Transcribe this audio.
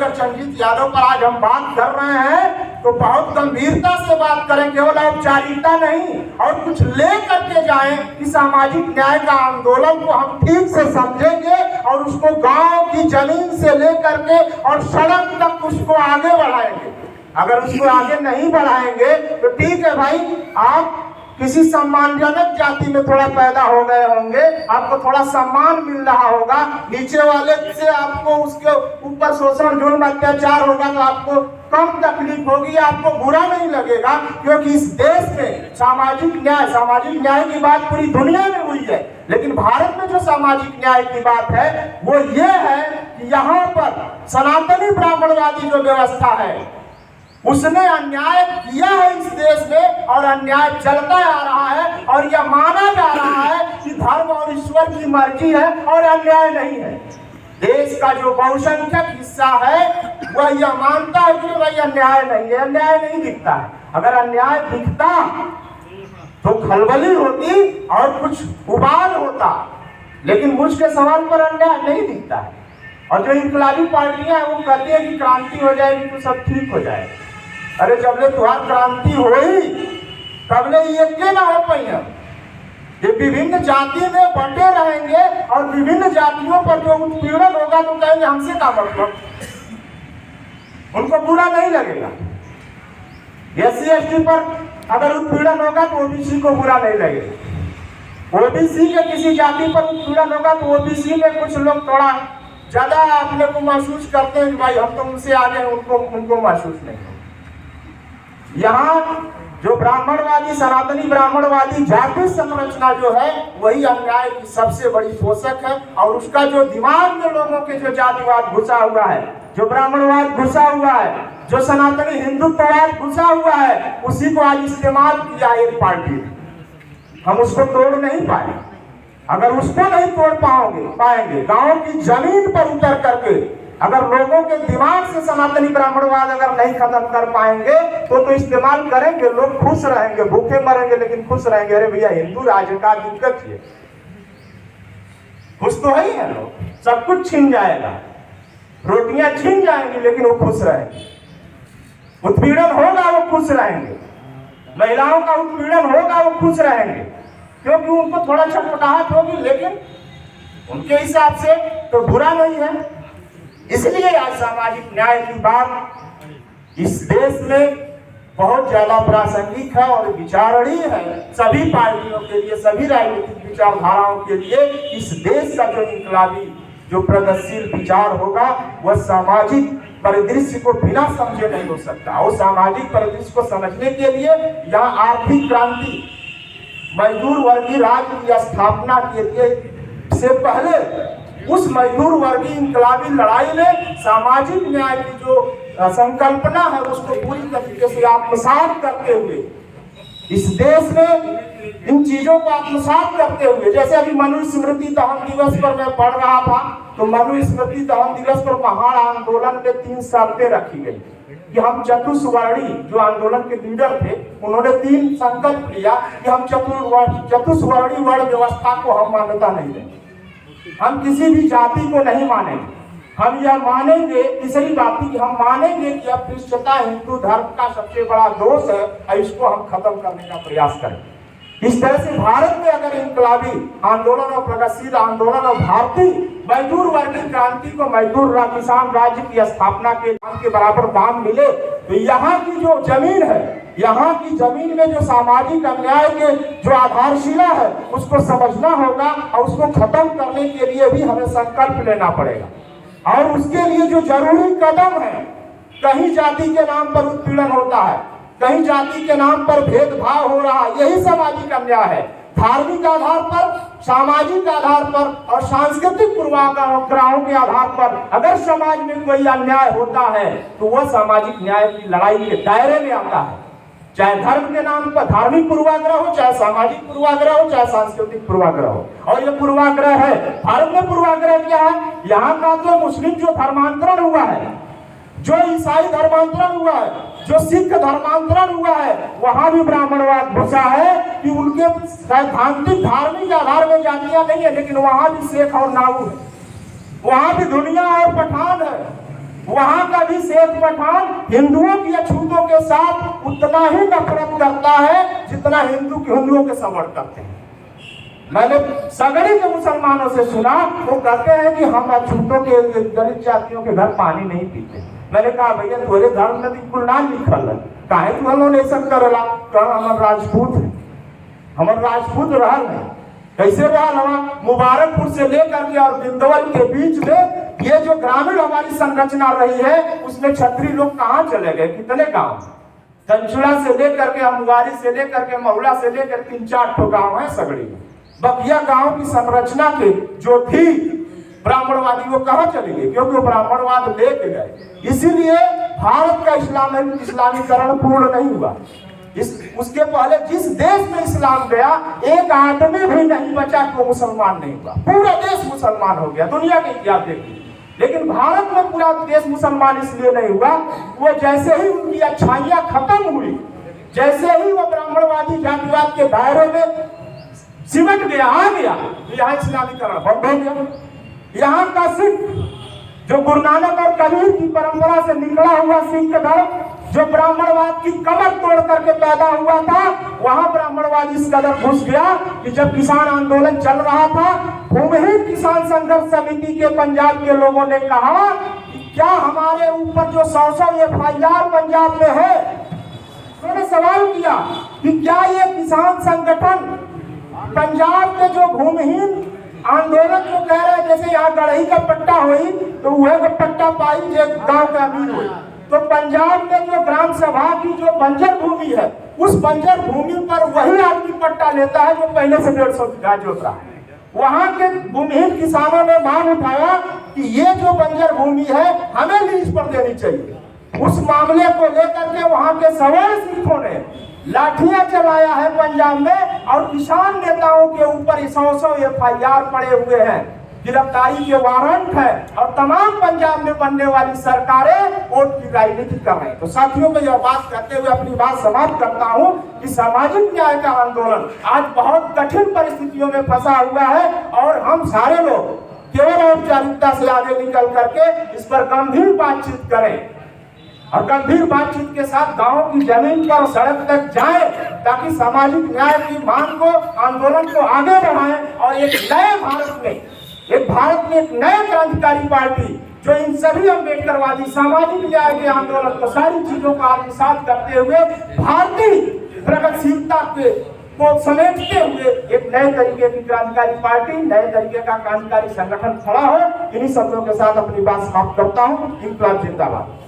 अगर चंद्रजीत यादव पर आज हम बात कर रहे हैं तो बहुत गंभीरता से बात करें, केवल औपचारिकता नहीं, और कुछ ले करके जाएं कि सामाजिक न्याय का आंदोलन को हम ठीक से समझेंगे और उसको गांव की जमीन से लेकर के और सड़क तक उसको आगे बढ़ाएंगे। अगर उसको आगे नहीं बढ़ाएंगे तो ठीक है भाई, आप किसी सम्मानजनक जाति में थोड़ा पैदा हो गए होंगे, आपको थोड़ा सम्मान मिल रहा होगा, नीचे वाले से आपको उसके ऊपर शोषण जुल्म अत्याचार होगा तो आपको कम तकलीफ होगी, आपको बुरा नहीं लगेगा, क्योंकि इस देश में सामाजिक न्याय की बात पूरी दुनिया में हुई है। लेकिन भारत में जो सामाजिक न्याय की बात है वो ये है कि यहाँ पर सनातनी ब्राह्मणवादी जो व्यवस्था है उसने अन्याय किया है इस देश में, और अन्याय चलता आ रहा है, और यह माना जा रहा है कि धर्म और ईश्वर की मर्जी है और अन्याय नहीं है। देश का जो बहुसंख्यक हिस्सा है वह यह मानता है कि भाई अन्याय नहीं है, अन्याय नहीं दिखता है। अगर अन्याय दिखता तो खलबली होती और कुछ उबाल होता, लेकिन मुझ के सवाल पर अन्याय नहीं दिखता है। और जो इनकलाबी पार्टियां हैं वो कहती है कि क्रांति हो जाएगी तो सब ठीक हो जाएगा। अरे जबले तुहार क्रांति होई तबले ये के ना हो पाई है। ये विभिन्न जाति में बंटे रहेंगे और विभिन्न जातियों पर जो उत्पीड़न होगा तो कहेंगे हमसे क्या मतलब, उनको बुरा नहीं लगेगा। SC ST पर अगर उत्पीड़न होगा तो OBC को बुरा नहीं लगेगा। OBC के किसी जाति पर उत्पीड़न होगा तो OBC में कुछ लोग थोड़ा ज्यादा अपने को महसूस करते हैं कि भाई हम तो उनसे आगे हैं, उनको महसूस नहीं होगा। यहाँ जो ब्राह्मणवादी सनातनी ब्राह्मणवादी जाति संरचना जो है वही अन्याय की सबसे बड़ी पोषक है, और उसका जो दिमाग में लोगों के जो जातिवाद घुसा हुआ है, जो ब्राह्मणवाद घुसा हुआ है, जो सनातनी हिंदुत्ववाद घुसा हुआ है, उसी को आज इस्तेमाल किया एक पार्टी ने। हम उसको तोड़ नहीं पाए। अगर उसको नहीं तोड़ पाएंगे गांव की जमीन पर उतर करके, अगर लोगों के दिमाग से सनातनी ब्राह्मणवाद अगर नहीं खत्म कर पाएंगे तो इस्तेमाल करेंगे। लोग खुश रहेंगे, भूखे मरेंगे लेकिन खुश रहेंगे। अरे भैया हिंदू राज्य का दिक्कत है, खुश तो है ही है लोग, सब कुछ छीन जाएगा, रोटियां छीन जाएंगी लेकिन वो खुश रहेंगे। उत्पीड़न होगा वो खुश रहेंगे, महिलाओं का उत्पीड़न होगा वो खुश रहेंगे, क्योंकि उनको थोड़ा छटपटाहट होगी, लेकिन उनके हिसाब से तो बुरा नहीं है। इसलिए आज सामाजिक न्याय की बात इस देश में बहुत ज्यादा प्रासंगिक है और विचारणीय है सभी पार्टियों के लिए, सभी राजनीतिक विचारधाराओं के लिए। इस देश का जो इनकलाबी जो प्रगतिशील विचार होगा वह सामाजिक परिदृश्य को बिना समझे नहीं हो सकता। और सामाजिक परिदृश्य को समझने के लिए यहाँ आर्थिक क्रांति, मजदूर वर्गीय राज्य की स्थापना के लिए से पहले उस मजदूर वर्गीय इनकलाबी लड़ाई में सामाजिक न्याय की जो संकल्पना है उसको पूरी तरीके से आत्मसात करते हुए इस देश में इन चीजों को आत्मसात करते हुए, जैसे अभी मनु स्मृति दहन दिवस पर मैं पढ़ रहा था तो मनु स्मृति दहन दिवस पर महान आंदोलन में 3 शर्तें रखी गई कि हम चतुष्वर्णी, जो आंदोलन के लीडर थे उन्होंने 3 संकल्प लिया कि हम चतुष्वर्णी वर्ण व्यवस्था को हम मान्यता नहीं देंगे, हम किसी भी जाति को नहीं मानेंगे। हम यह मानेंगे, तीसरी बात की हम मानेंगे कि अस्पृश्यता हिंदू धर्म का सबसे बड़ा दोष है और इसको हम खत्म करने का प्रयास करें। इस तरह से भारत में अगर इनकलाबी आंदोलन और प्रगतिशील आंदोलन और भारतीय मजदूर वर्गीय क्रांति को मजदूर किसान राज्य की स्थापना के बराबर दाम मिले तो यहाँ की जो जमीन है, यहाँ की जमीन में जो सामाजिक अन्याय के जो आधारशिला है उसको समझना होगा और उसको खत्म करने के लिए भी हमें संकल्प लेना पड़ेगा। और उसके लिए जो जरूरी कदम है, कहीं जाति के नाम पर उत्पीड़न होता है, कहीं जाति के नाम पर भेदभाव हो रहा है, यही सामाजिक अन्याय है। धार्मिक आधार पर, सामाजिक आधार पर और सांस्कृतिक पूर्वाग्रहों के आधार पर अगर समाज में कोई अन्याय होता है तो वह सामाजिक न्याय की लड़ाई के दायरे में आता है। चाहे धर्म के नाम पर धार्मिक पूर्वाग्रह हो, चाहे सामाजिक पूर्वाग्रह हो, चाहे सांस्कृतिक पूर्वाग्रह हो। और ये पूर्वाग्रह है, भारत में पूर्वाग्रह क्या है? यहाँ का तो मुस्लिम जो धर्मांतरण हुआ है, जो ईसाई धर्मांतरण हुआ है, जो सिख धर्मांतरण हुआ है, वहां भी ब्राह्मणवाद घुसा है कि उनके सैद्धांतिक धार्मिक आधार में जातियां नहीं है, लेकिन वहां भी शेख और नाऊ है, वहां भी दुनिया और पठान है। वहां का भी शेख पठान हिंदुओं की अछूतों के साथ उतना ही नफरत करता है जितना हिंदुओं के समर्थन करते हैं। मैंने सगड़ी के मुसलमानों से सुना, वो कहते हैं कि हम अछूतों के दलित जातियों के घर पानी नहीं पीते। मैंने कहा भैया तुम्हारे धर्म में बिल्कुल ना लिखल है, काहे तू हमने सब करला? हमार राजपूत है, हमार राजपूत रहल है। कैसे रहल? हमारा मुबारकपुर से लेकर के और बिंदवल के बीच में ये जो ग्रामीण हमारी संरचना रही है, उसमें क्षत्रिय लोग कहाँ चले गए? कितने गांव? कंचुड़ा से लेकर के अमुगारी से लेकर के महुला से लेकर 3-4 ठो गांव है सगड़ी में। बकिया गांव की संरचना के जो थी ब्राह्मणवादी, वो कहाँ चले गए? क्योंकि वो ब्राह्मणवाद लेके गए। इसीलिए भारत का इस्लामीकरण पूर्ण नहीं हुआ। उसके पहले जिस देश में इस्लाम गया, एक आदमी भी नहीं बचा कि वो मुसलमान नहीं हुआ। पूरा देश मुसलमान हो गया। दुनिया के इतिहास देखिए। लेकिन भारत में पूरा देश मुसलमान इसलिए नहीं हुआ, वो जैसे ही उनकी अच्छाइयां खत्म हुई, जैसे ही वो ब्राह्मणवादी जातिवाद के दायरे में सिमट गया, आ गया, तो यहाँ इस्लामीकरण बंद हो गया। यहाँ का सिख जो गुरु नानक और कबीर की परंपरा से निकला हुआ सिख धर्म, जो ब्राह्मणवाद की कमर तोड़ करके पैदा हुआ था, वहां ब्राह्मणवाद इस कदर घुस गया कि जब किसान आंदोलन चल रहा था, भूमिहीन किसान संघर्ष समिति के पंजाब के लोगों ने कहा कि क्या हमारे ऊपर जो 100 FIR पंजाब में है, उन्होंने सवाल किया कि क्या ये किसान संगठन पंजाब के जो भूमिहीन आंदोलन जो कह रहे हैं, जैसे यहाँ गढ़ई का पट्टा हुई तो वह पट्टा पाई जो गांव का अमीर हुई, तो पंजाब में जो ग्राम सभा की जो बंजर भूमि है, उस बंजर भूमि पर वही आदमी पट्टा लेता है जो पहले से 150 बीघा जोत रहा है। वहां के भूमिहीन किसानों ने मांग उठाया कि ये जो बंजर भूमि है हमें लीज पर देनी चाहिए। उस मामले को लेकर के वहां के सवर्ण सिखों ने लाठियां चलाया है पंजाब में, और किसान नेताओं के ऊपर 100 FIR पड़े हुए हैं, गिरफ्तारी के वारंट है, और तमाम पंजाब में बनने वाली सरकारें वोट की राजनीति कर रही हैं। तो साथियों में यह बात करते हुए अपनी बात समाप्त करता हूं कि सामाजिक न्याय का आंदोलन आज बहुत कठिन परिस्थितियों में फंसा हुआ है, और हम सारे लोग केवल औपचारिकता से आगे निकल करके इस पर गंभीर बातचीत करें, और गंभीर बातचीत के साथ गांव की जमीन पर सड़क तक जाए, ताकि सामाजिक न्याय की मांग को, आंदोलन को आगे बढ़ाएं, और एक नए भारत में एक नए क्रांतिकारी पार्टी जो इन सभी अम्बेडकरवादी सामाजिक न्याय के आंदोलन को, सारी चीजों का आत्मसात करते हुए भारतीय प्रगतिशीलता को समेटते हुए एक नए तरीके की क्रांतिकारी पार्टी, नए तरीके का क्रांतिकारी संगठन खड़ा हो। इन्हीं शब्दों के साथ अपनी बात समाप्त करता हूँ। इंकलाब जिंदाबाद।